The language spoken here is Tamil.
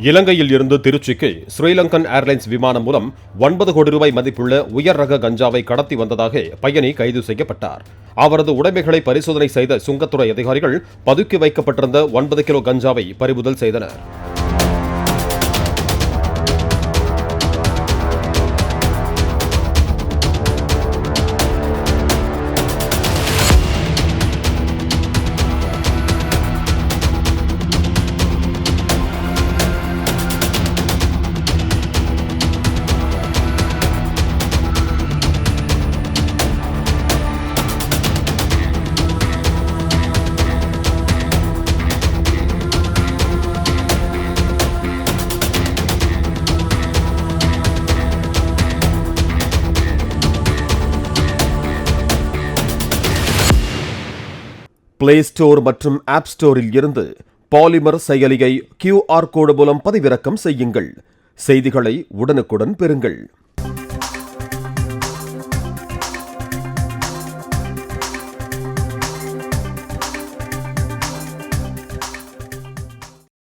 இலங்கையில் இருந்து திருச்சிக்கு ஸ்ரீலங்கன் ஏர்லைன்ஸ் விமானம் மூலம் 9 கோடி ரூபாய் மதிப்புள்ள உயர் ரக கஞ்சாவை கடத்தி வந்ததாக பயணி கைது செய்யப்பட்டார். அவரது உடைமைகளை பரிசோதனை செய்த சுங்கத்துறை அதிகாரிகள் பதுக்கி வைக்கப்பட்டிருந்த 9 கிலோ கஞ்சாவை பறிமுதல் செய்தனர். பிளே ஸ்டோர் மற்றும் ஆப் ஸ்டோரில் இருந்து பாலிமர் செயலியை QR கோடு மூலம் பதிவிறக்கம் செய்யுங்கள். செய்திகளை உடனுக்குடன் பெறுங்கள்.